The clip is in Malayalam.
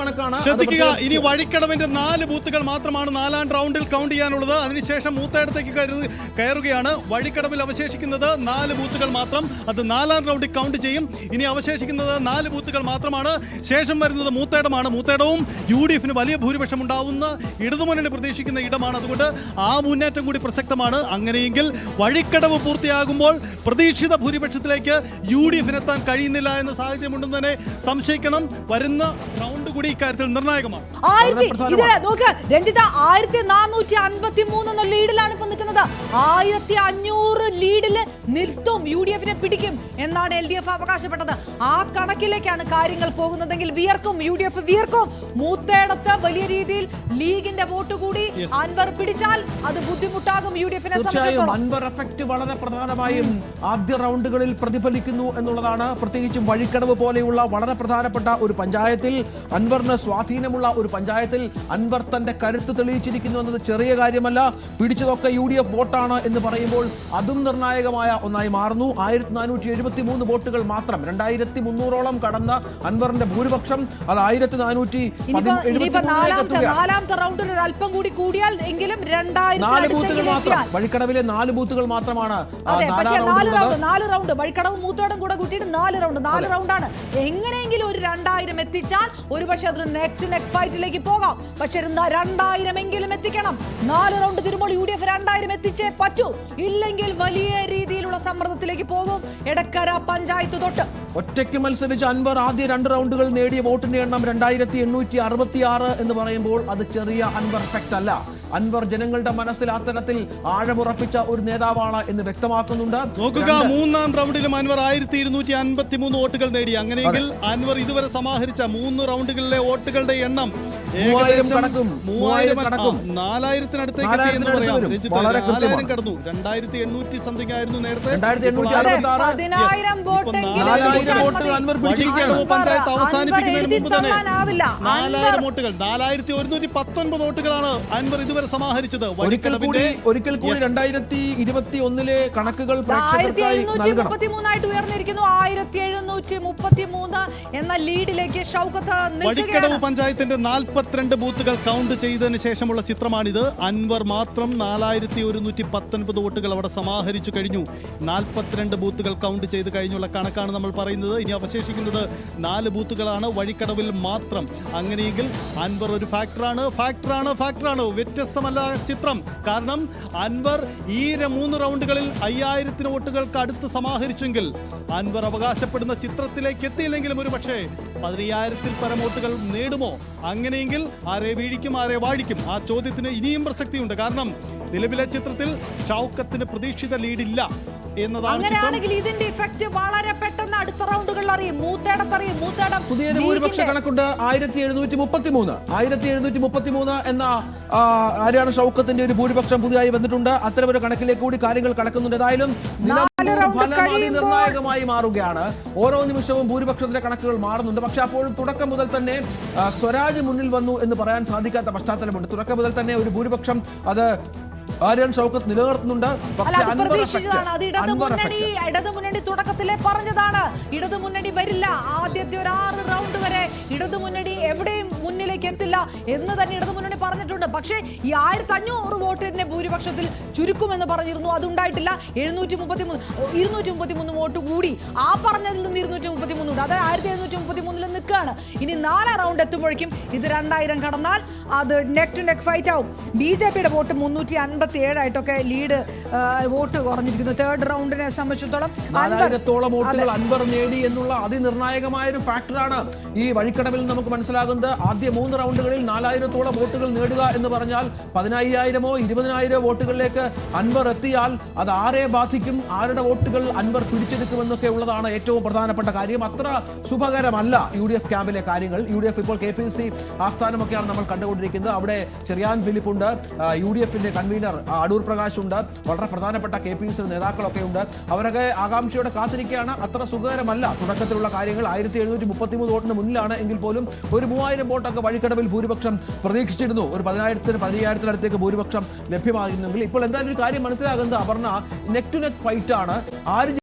കണക്കാണ്. ശ്രദ്ധിക്കുക, ഇനി വഴിക്കടവിന്റെ 4 ബൂത്തുകൾ മാത്രമാണ് 4ാം റൗണ്ടിൽ കൗണ്ട് ചെയ്യാനുള്ളത്. അതിനുശേഷം മൂത്തേടത്തേക്ക് കയറുകയാണ്. വഴിക്കടവിൽ അവശേഷിക്കുന്നത് 4 ബൂത്തുകൾ മാത്രം. അത് 4ാം റൗണ്ടിൽ കൗണ്ട് ചെയ്യും. ഇനി അവശേഷിക്കുന്നത് 4 ബൂത്തുകൾ മാത്രമാണ്. ശേഷം വരുന്നത് മൂത്തേടമാണ്. മൂത്തേടവും UDF വലിയ ഭൂരിപക്ഷം ഉണ്ടാവുന്ന ഇടതുമുന്നണി പ്രതീക്ഷിക്കുന്ന ഇടമാണ്. അതുകൊണ്ട് ആ മുന്നേറ്റം കൂടി പ്രസക്തമാണ്. അങ്ങനെയെങ്കിൽ വഴിക്കടവ് പൂർത്തിയാകുമ്പോൾ പ്രതീക്ഷിത ഭൂരിപക്ഷത്തിലേക്ക് UDF എത്താൻ കഴിയുന്നില്ല എന്ന സാഹചര്യമുണ്ടെന്ന് തന്നെ സംശയിക്കണം. വരുന്ന റൗണ്ട് കൂടി ഇക്കാര്യത്തിൽ നിർണായകമാണ്. രഞ്ജിത 1453 ലീഡിലാണ് ഇപ്പൊ നിൽക്കുന്നത്. 1500 ലീഡിൽ നിർത്തും, UDF പിടിക്കും എന്നാണ് LDF അവകാശപ്പെട്ടത്. ആ കണക്കിലേക്കാണ് കാര്യങ്ങൾ പോകുന്നതെങ്കിൽ വിയർക്കും, UDF വിയർക്കും. മൂത്തേടത്ത് വലിയ രീതിയിൽ ലീഗിന്റെ വോട്ട് കൂടി അൻവർ പിടിച്ചാൽ അത് ബുദ്ധിമുട്ടാകും UDF-നെ സംബന്ധിച്ചിടത്തോളം. അൻവർ എഫക്ട് വളരെ പ്രധാനമായും ആദ്യ റൗണ്ടുകളിൽ പ്രതിഫലിക്കുന്നു എന്നുള്ളതാണ്. പ്രത്യേകിച്ചും വഴിക്കടവ് പോലെയുള്ള വളരെ പ്രധാനപ്പെട്ട ഒരു പഞ്ചായത്തിൽ, അൻവറിന് സ്വാധീനമുള്ള ഒരു പഞ്ചായത്തിൽ അൻവർ തന്റെ കരുത്ത് തെളിയിച്ചിരിക്കുന്നു എന്നത് ചെറിയ കാര്യമല്ല. പിടിച്ചതൊക്കെ UDF വോട്ടാണ് എന്ന് പറയുമ്പോൾ അതും നിർണായകമായ ഒന്നായി മാറുന്നു. 1473 വോട്ടുകൾ മാത്രം, 2300ഓളം കടന്ന അൻവറിന്റെ ഭൂരിപക്ഷം അത് 1473 റൗണ്ടിൽ ഒരു അല്പം കൂടി കൂടിയാൽ എങ്കിലും 4 ബൂത്തുകൾ മാത്രം, വഴിക്കടവിലെ 4 ബൂത്തുകൾ മാത്രമാണ്. 4 റൗണ്ട് വഴിക്കടവ് മൂത്തോടം കൂടെ കൂട്ടിയിട്ട് 4 റൗണ്ടാണ്. എങ്ങനെയെങ്കിലും ഒരു 2000 എത്തിച്ചാൽ ഒരുപക്ഷെ അതൊരു നെക്ക് ടു നെക്ക് ഫൈറ്റിലേക്ക് പോകാം. പക്ഷെ 2000 എങ്കിലും എത്തിക്കണം. 4 റൗണ്ട് തീരുമ്പോൾ UDF 2000 എത്തിച്ചേ പറ്റൂ. ഇല്ലെങ്കിൽ വലിയ രീതിയിലുള്ള സമ്മർദ്ദത്തിലേക്ക് പോകും എടക്കര പഞ്ചായത്ത് തൊട്ട്. ഒറ്റയ്ക്ക് മത്സരിച്ച അൻവർ ആദ്യ 2 റൗണ്ടുകൾ നേടിയ വോട്ടിന്റെ എണ്ണം 2866 എന്ന് പറയുമ്പോൾ അത് ചെറിയ അൻവർ എഫക്ട് അല്ല. അൻവർ ജനങ്ങളുടെ മനസ്സിൽ അത്തരത്തിൽ ആഴമുറപ്പിച്ച ഒരു നേതാവാണ് എന്ന് വ്യക്തമാക്കുന്നുണ്ട്. നോക്കുക, 3ാം റൗണ്ടിലും അൻവർ 1253 വോട്ടുകൾ നേടി. അങ്ങനെയെങ്കിൽ അൻവർ ഇതുവരെ സമാഹരിച്ച 3 റൗണ്ടുകളിലെ വോട്ടുകളുടെ എണ്ണം 3000 കടക്കും. 4000-ത്തിനടുത്തേക്ക് എന്ന് പറയാം. 4000 കടന്നു. 2800 സംതിങ് ആയിരുന്നു നേരത്തെ. 4000 വോട്ടുകൾ അൻവർ പിടിച്ചിരിക്കുകയാണ്. പഞ്ചായത്ത് അവസാനിപ്പിക്കുന്നതിന് മുമ്പ് തന്നെ 4000 വോട്ടുകൾ, 4119 വോട്ടുകളാണ് അൻവർ ഇതുവരെ സമാഹരിച്ചത്. ഒരിക്കൽ കൂടി 2021 കണക്കുകൾ പ്രേക്ഷകർക്കായി നൽകണം. 1733 ഉയർന്നിരിക്കുന്നു. 1733 എന്ന ലീഡിലേക്ക് ഷൗക്കത്ത് വഴിക്കടവ് പഞ്ചായത്തിന്റെ 42 ബൂത്തുകൾ കൗണ്ട് ചെയ്തതിന് ശേഷമുള്ള ചിത്രമാണിത്. അൻവർ മാത്രം 4119 വോട്ടുകൾ അവിടെ സമാഹരിച്ചു കഴിഞ്ഞു. 42 ബൂത്തുകൾ കൗണ്ട് ചെയ്ത് കഴിഞ്ഞുള്ള കണക്കാണ് നമ്മൾ പറയുന്നത്. ഇനി അവശേഷിക്കുന്നത് 4 ബൂത്തുകളാണ് വഴിക്കടവിൽ മാത്രം. അങ്ങനെയെങ്കിൽ അൻവർ ഒരു ഫാക്ടറാണ്. വ്യത്യസ്തമല്ല ചിത്രം. കാരണം അൻവർ ഈ 3 റൗണ്ടുകളിൽ 5000 വോട്ടുകൾക്ക് അടുത്ത് സമാഹരിച്ചെങ്കിൽ അൻവർ അവകാശപ്പെടുന്ന ചിത്രത്തിലേക്ക് എത്തിയില്ലെങ്കിലും ഒരു പക്ഷേ 15000-ൽ പരം വോട്ടുകൾ നേടുമോ? അങ്ങനെയെങ്കിൽ ആരെ വീഴിക്കും, ആരെ വാഴിക്കും? ആ ചോദ്യത്തിന് ഇനിയും പ്രസക്തിയുണ്ട്. കാരണം നിലവിലെ ചിത്രത്തിൽ ഷൗക്കത്തിന് പ്രതീക്ഷിത ലീഡില്ല എന്നതാണ്. അങ്ങനെയാണെങ്കിൽ ഇതിന്റെ ഇഫക്റ്റ് വളരെ പെട്ടെന്ന് അടുത്ത റൗണ്ടുകളിൽ അറിയും. മൂത്തേടം പുതിയൊരു ഭൂരിപക്ഷ കണക്കുണ്ട്. 1733 എന്ന ആര്യാണ് ഷൗക്കത്തിന്റെ ഒരു ഭൂരിപക്ഷം പുതിയതായി വന്നിട്ടുണ്ട്. അത്തരമൊരു കണക്കിലേക്ക് കൂടി കാര്യങ്ങൾ കടക്കുന്നുണ്ട്. ഏതായാലും ഫലം നിർണായകമായി മാറുകയാണ്. ഓരോ നിമിഷവും ഭൂരിപക്ഷത്തിന്റെ കണക്കുകൾ മാറുന്നുണ്ട്. പക്ഷെ അപ്പോഴും തുടക്കം മുതൽ തന്നെ സ്വരാജ് മുന്നിൽ വന്നു എന്ന് പറയാൻ സാധിക്കാത്ത പശ്ചാത്തലമുണ്ട്. തുടക്കം മുതൽ തന്നെ ഒരു ഭൂരിപക്ഷം അത് ആര്യൻ ഷൗക്കത്ത് നിലനിർത്തുന്നുണ്ട്. ഇടതുമുന്നണി തുടക്കത്തിലെ പറഞ്ഞതാണ്, ഇടതുമുന്നണി വരില്ല. ആദ്യത്തെ ഒരു 6 റൗണ്ട് വരെ ഇടതുമുന്നണി എവിടെയും മുന്നിലേക്ക് എത്തില്ല എന്ന് തന്നെ ഇടതുമുന്നണി പറഞ്ഞിട്ടുണ്ട്. പക്ഷേ ഈ 1500 വോട്ടിന്റെ ഭൂരിപക്ഷത്തിൽ ചുരുക്കുമെന്ന് പറഞ്ഞിരുന്നു. അതുണ്ടായിട്ടില്ല. 233 വോട്ട് കൂടി ആ പറഞ്ഞതിൽ നിന്ന് 233 ഉണ്ട്. അത് 1733 നിൽക്കുകയാണ്. ഇനി 4 റൗണ്ട് എത്തുമ്പോഴേക്കും ഇത് 2000 കടന്നാൽ അത് നെക്ക് ടു നെക്ക് ഫൈറ്റ് ആവും. BJP-യുടെ വോട്ട് 357 ആയിട്ടൊക്കെ ലീഡ് വോട്ട് കുറഞ്ഞിരിക്കുന്നു. 3rd റൗണ്ടിനെ സംബന്ധിച്ചിടത്തോളം 4000-ഓളം വോട്ടുകൾ അൻവർ നേടി എന്നുള്ള അതിനിർണായകമായ ഒരു ഫാക്ടറാണ് ഈ വഴിക്കടവിൽ നമുക്ക് മനസ്സിലാകുന്നത്. ആദ്യ 3 റൗണ്ടുകളിൽ 4000-ഓളം വോട്ടുകൾ നേടുക എന്ന് പറഞ്ഞാൽ 15000-ഓ 20000-ഓ വോട്ടുകളിലേക്ക് അൻവർ എത്തിയാൽ അത് ആരെ ബാധിക്കും, ആരുടെ വോട്ടുകൾ അൻവർ പിടിച്ചെടുക്കുമെന്നൊക്കെ ഉള്ളതാണ് ഏറ്റവും പ്രധാനപ്പെട്ട കാര്യം. അത്ര ശുഭകരമല്ല UDF ക്യാമ്പിലെ കാര്യങ്ങൾ. UDF ഇപ്പോൾ KPC ആസ്ഥാനമൊക്കെയാണ് നമ്മൾ കണ്ടുകൊണ്ടിരിക്കുന്നത്. അവിടെ ചെറിയാൻ ഫിലിപ്പ് ഉണ്ട്, UDF-ന്റെ കൺവീനർ അടൂർ പ്രകാശ് ഉണ്ട്, വളരെ പ്രധാനപ്പെട്ട KPC നേതാക്കളൊക്കെ ഉണ്ട്. അവരൊക്കെ ആകാംക്ഷയോടെ കാത്തിരിക്കുകയാണ്. അത്ര സുഖകരമല്ല തുടക്കത്തിലുള്ള കാര്യങ്ങൾ. 1733 വോട്ടിന് മുന്നിലാണ് എങ്കിൽ പോലും ഒരു 3000 വോട്ടൊക്കെ വഴിക്കടവിൽ ഭൂരിപക്ഷം പ്രതീക്ഷിച്ചിരുന്നു. ഒരു 10000-1500-അടുത്തേക്ക് ഭൂരിപക്ഷം ലഭ്യമാകുന്നെങ്കിൽ ഇപ്പോൾ എന്തായാലും ഒരു കാര്യം മനസ്സിലാകുന്നത് Aparna, neck to neck fight ആണ്. ആര്